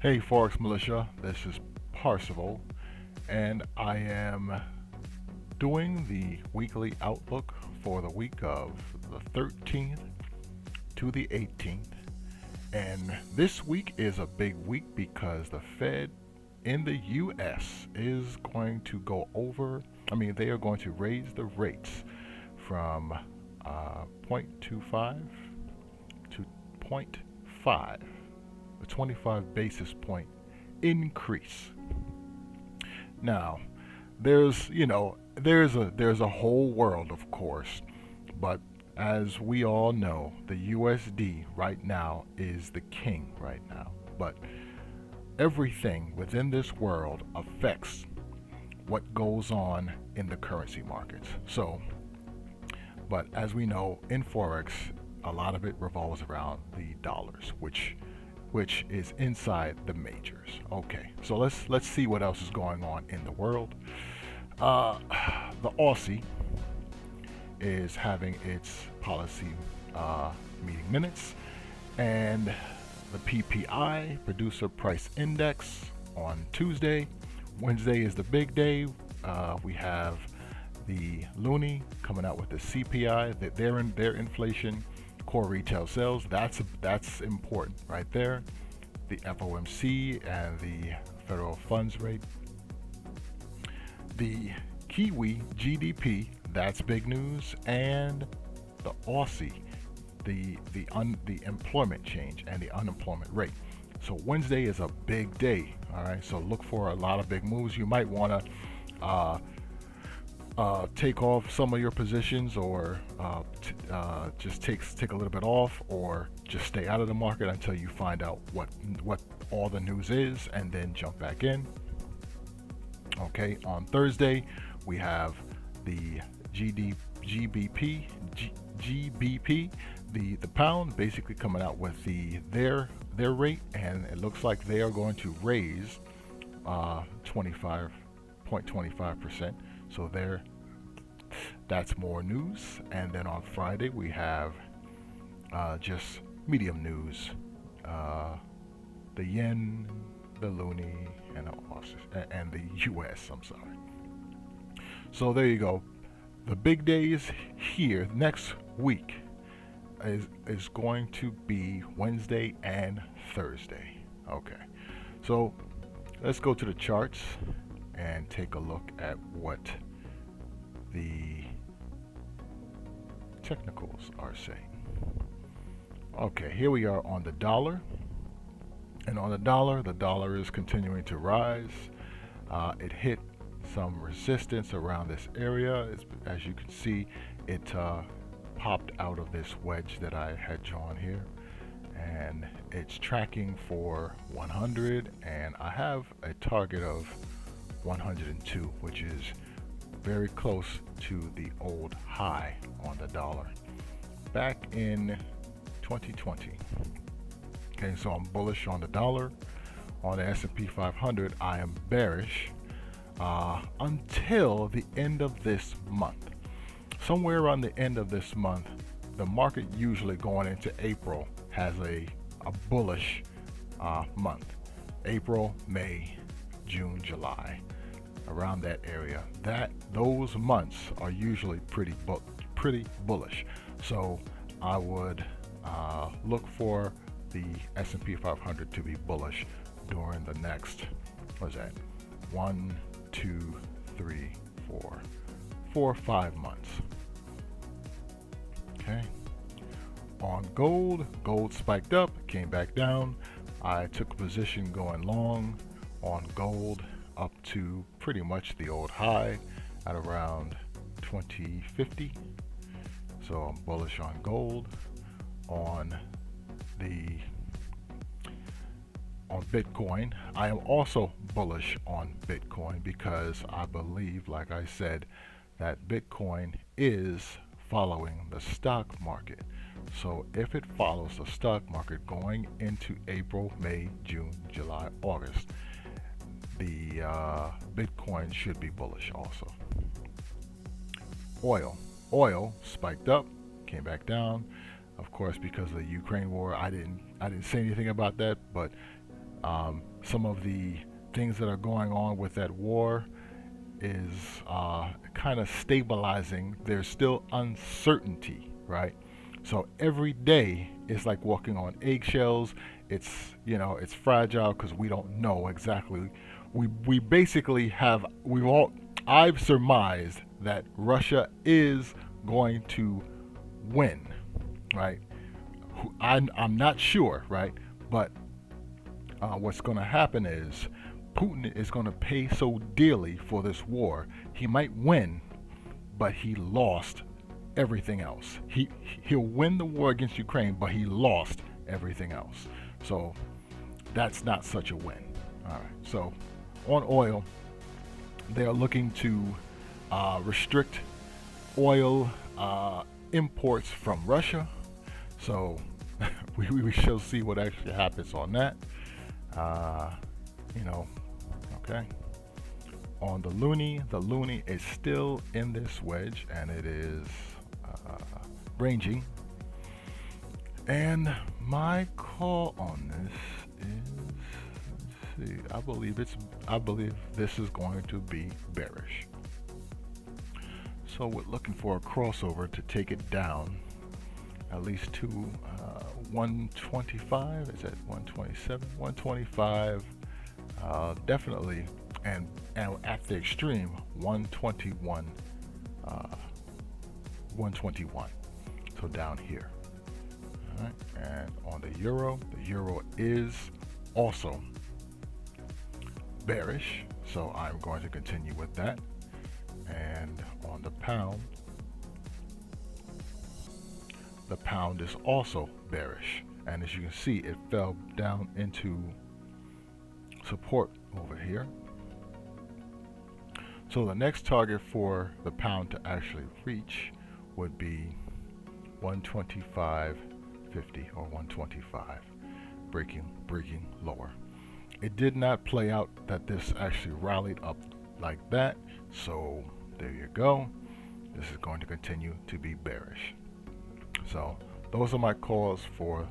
Hey ForexMilitia, this is Parsival, and I am doing the weekly outlook for the week of the 13th to the 18th. And this week is a big week because the Fed in the US is going to they are going to raise the rates from 0.25 to zero point 0.5, a 25 basis point increase. Now, there's there's a whole world, of course, but as we all know, the USD right now is the king right now. But everything within this world affects what goes on in the currency markets. But as we know, in Forex, a lot of it revolves around the dollars, which is inside the majors. Okay, so let's see what else is going on in the world. The Aussie is having its policy meeting minutes, and the PPI, Producer Price Index, on Tuesday. Wednesday is the big day. We have the Loonie coming out with the CPI, that their inflation, core retail sales. That's important right there. The FOMC and the federal funds rate. The Kiwi GDP, that's big news, and the Aussie, the employment change and the unemployment rate. So Wednesday is a big day. All right, so look for a lot of big moves. You might want to take off some of your positions, or just take a little bit off, or just stay out of the market until you find out what all the news is, and then jump back in. Okay, on Thursday we have the GBP, the pound, basically coming out with their rate, and it looks like they are going to raise 25.25%. So that's more news. And then on Friday we have just medium news: the yen, the loonie, and the US. I'm sorry. So there you go. The big days here next week is going to be Wednesday and Thursday. Okay, so let's go to the charts and take a look at what the technicals are saying. Okay, here we are on the dollar. And on the dollar is continuing to rise. It hit some resistance around this area. As you can see, it popped out of this wedge that I had drawn here, and it's tracking for 100, and I have a target of 102, which is very close to the old high on the dollar back in 2020. Okay, so I'm bullish on the dollar. On the S&P 500, I am bearish until the end of this month. Somewhere around the end of this month, the market usually going into April has a bullish month. April, May, June, July, around that area. Those months are usually pretty bullish. So I would look for the S&P 500 to be bullish during the next, 1, 2, 3, 4 or 5 months. Okay. On gold spiked up, came back down. I took a position going long on gold up to pretty much the old high at around 2050. So I'm bullish on gold. On Bitcoin, I am also bullish on Bitcoin because I believe, like I said, that Bitcoin is following the stock market. So if it follows the stock market going into April, May, June, July, August, the Bitcoin should be bullish also. Oil spiked up, came back down. Of course, because of the Ukraine war, I didn't say anything about that, but some of the things that are going on with that war is kind of stabilizing. There's still uncertainty, right? So every day is like walking on eggshells. It's, you know, it's fragile because we don't know exactly. We basically have, I've surmised that Russia is going to win, right? I'm not sure, right? But what's going to happen is Putin is going to pay so dearly for this war. He might win, but he lost everything else. He'll win the war against Ukraine, but he lost everything else. So that's not such a win. All right. So on oil, they are looking to restrict oil imports from Russia. So we shall see what actually happens on that. You know, okay. On the loonie is still in this wedge, and it is ranging. And my call on this is, let's see, I believe this is going to be bearish. So we're looking for a crossover to take it down at least to 125. Is that 127? 125. Definitely, and at the extreme, 121. 121. So down here. All right. And on the euro is also bearish. So I'm going to continue with that. And on the pound is also bearish. And as you can see, it fell down into support over here. So the next target for the pound to actually reach would be 125.50 or 125, breaking lower. It did not play out that this actually rallied up like that, so there you go. This is going to continue to be bearish. So those are my calls for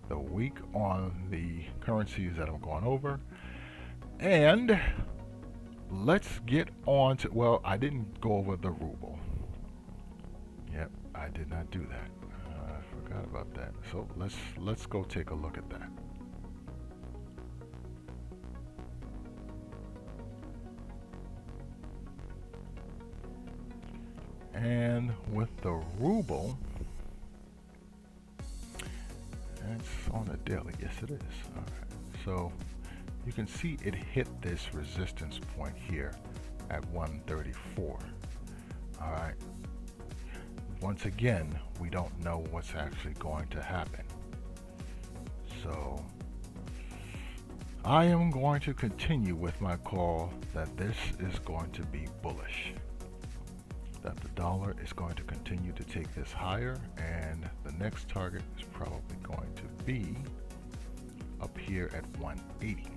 the week on the currencies that I'm going over. And let's get on to, well, I didn't go over the ruble. Yep, I did not do that. I forgot about that. So let's go take a look at that. And with the ruble, it's on the daily. Yes, it is. All right. So you can see it hit this resistance point here at 134. All right. Once again, we don't know what's actually going to happen. So I am going to continue with my call that this is going to be bullish. That the dollar is going to continue to take this higher, and the next target is probably going to be up here at 180.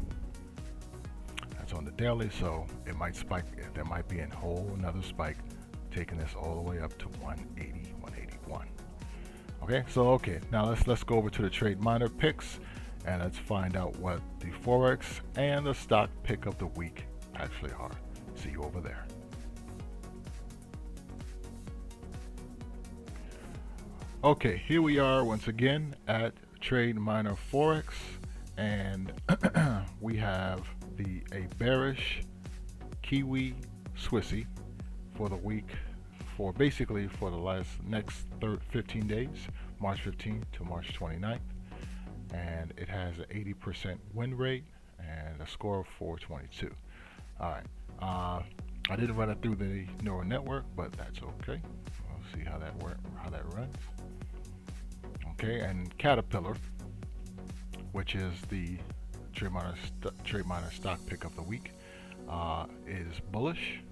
That's on the daily, so it might spike. There might be a whole another spike taking this all the way up to 180, 181. Okay, so now let's go over to the Trademiner Picks, and let's find out what the Forex and the stock pick of the week actually are. See you over there. Okay, here we are once again at Trademiner Forex, and we have a bearish Kiwi Swissy for the week, for basically for the next 15 days, March 15th to March 29th, and it has an 80% win rate and a score of 422. All right, I didn't run it through the neural network, but that's okay. We'll see how that runs. Okay, and Caterpillar, which is the Trademiner stock pick of the week, is bullish,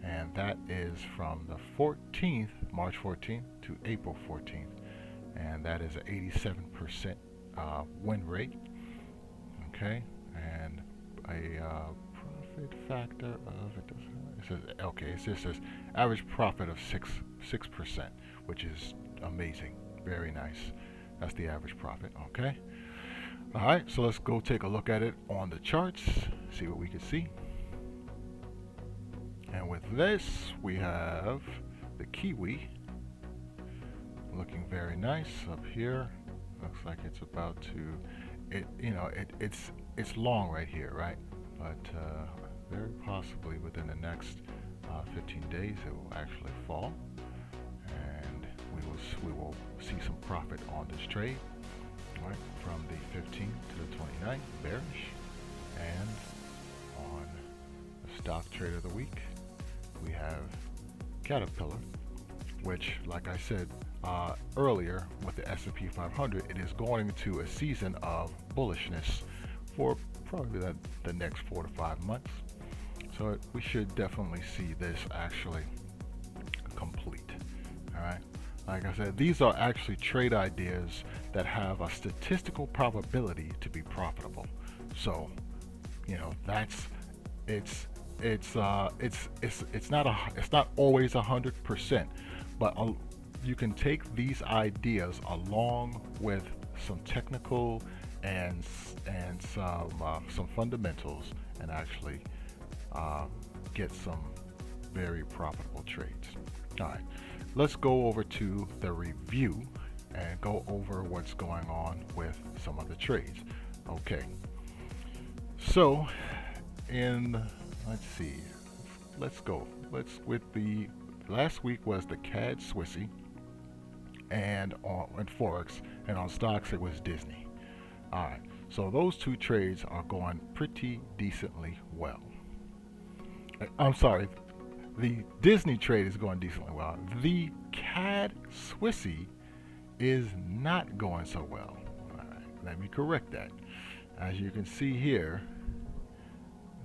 and that is from the 14th, March 14th to April 14th, and that is an 87% win rate. Okay, and a profit factor of it just says average profit of 6%, which is amazing, very nice. That's the average profit. Okay. Alright, so let's go take a look at it on the charts, see what we can see. And with this, we have the Kiwi looking very nice up here. Looks like it's about to, it's long right here, right? But very possibly within the next 15 days it will actually fall, and we will see some profit on this trade. Right, from the 15th to the 29th, bearish. And on the stock trade of the week, we have Caterpillar, which, like I said earlier with the S&P 500, it is going into a season of bullishness for probably the next 4 to 5 months. So we should definitely see this actually complete. All right. Like I said, these are actually trade ideas that have a statistical probability to be profitable. So, you know, it's not always 100%, but you can take these ideas along with some technical and some fundamentals and actually get some very profitable trades. All right. Let's go over to the review and go over what's going on with some of the trades. Okay. So, let's see. Let's go. Last week was the CAD Swissy, and on Forex, and on stocks it was Disney. All right. So those two trades are going pretty decently well. I'm sorry. The Disney trade is going decently well. The CAD Swissy is not going so well. All right, let me correct that. As you can see here,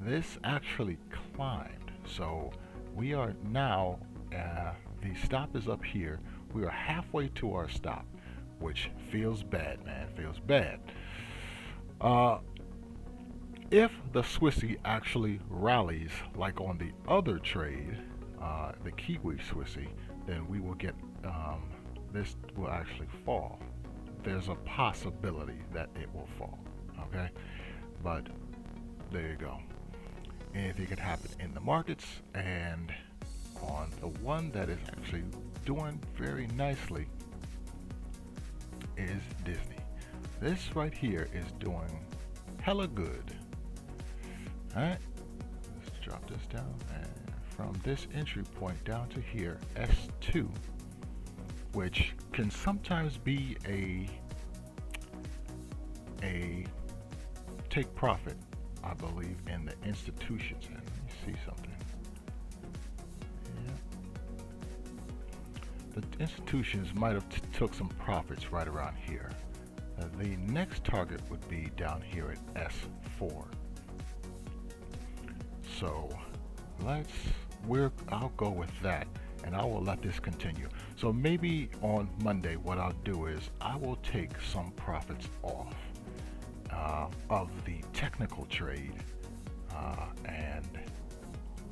this actually climbed. So we are now, the stop is up here. We are halfway to our stop, which feels bad, man, feels bad. If the Swissy actually rallies like on the other trade, the Kiwi Swissy, then we will get, this will actually fall. There's a possibility that it will fall, okay? But there you go. Anything can happen in the markets, and on the one that is actually doing very nicely is Disney. This right here is doing hella good. Alright, let's drop this down, and from this entry point down to here, S2, which can sometimes be a take profit, I believe, in the institutions. And let me see something. Yeah. The institutions might have took some profits right around here. The next target would be down here at S4. So I'll go with that, and I will let this continue. So maybe on Monday what I'll do is I will take some profits off of the technical trade, and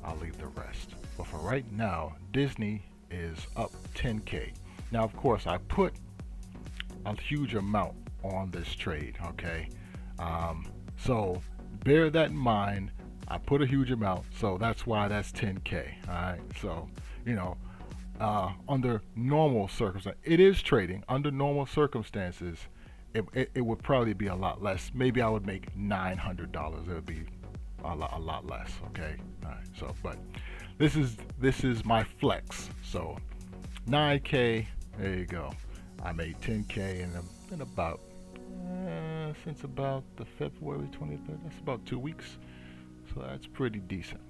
I'll leave the rest. But for right now, Disney is up 10K. Now, of course, I put a huge amount on this trade, okay? So bear that in mind. I put a huge amount, so that's why that's 10K. All right, so you know, under normal circumstances, it is trading. Under normal circumstances, it would probably be a lot less. Maybe I would make $900. It would be a lot less. Okay, all right. So, but this is my flex. So 9K. There you go. I made 10K in about since about the February 23rd. That's about 2 weeks. So that's pretty decent.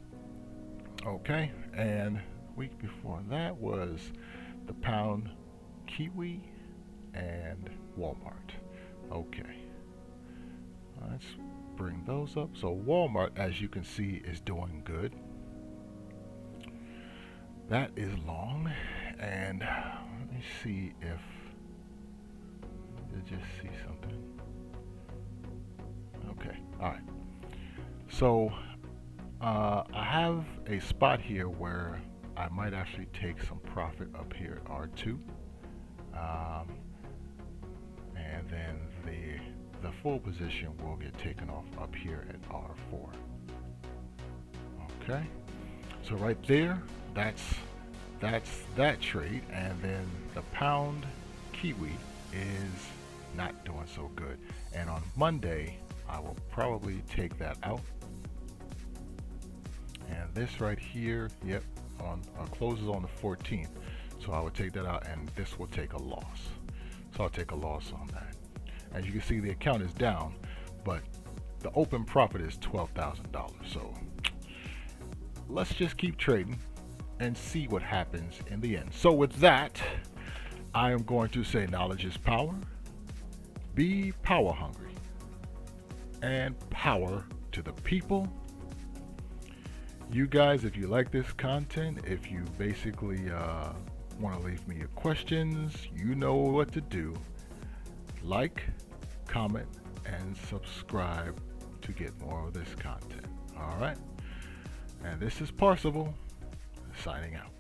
Okay, and week before that was the pound, Kiwi, and Walmart. Okay, let's bring those up. So Walmart, as you can see, is doing good. That is long, and let me see if I just see something. Okay, all right. So I have a spot here where I might actually take some profit up here at R2, and then the full position will get taken off up here at R4. Okay, so right there, that's that trade. And then the pound Kiwi is not doing so good, and on Monday I will probably take that out. And this right here, yep, on closes on the 14th, so I would take that out, and this will take a loss. So I'll take a loss on that. As you can see, the account is down, but the open profit is $12,000. So let's just keep trading and see what happens in the end. So with that, I am going to say knowledge is power. Be power hungry, and power to the people. You guys, if you like this content, if you basically want to leave me your questions, you know what to do. Like, comment, and subscribe to get more of this content. All right, and this is Parsival signing out.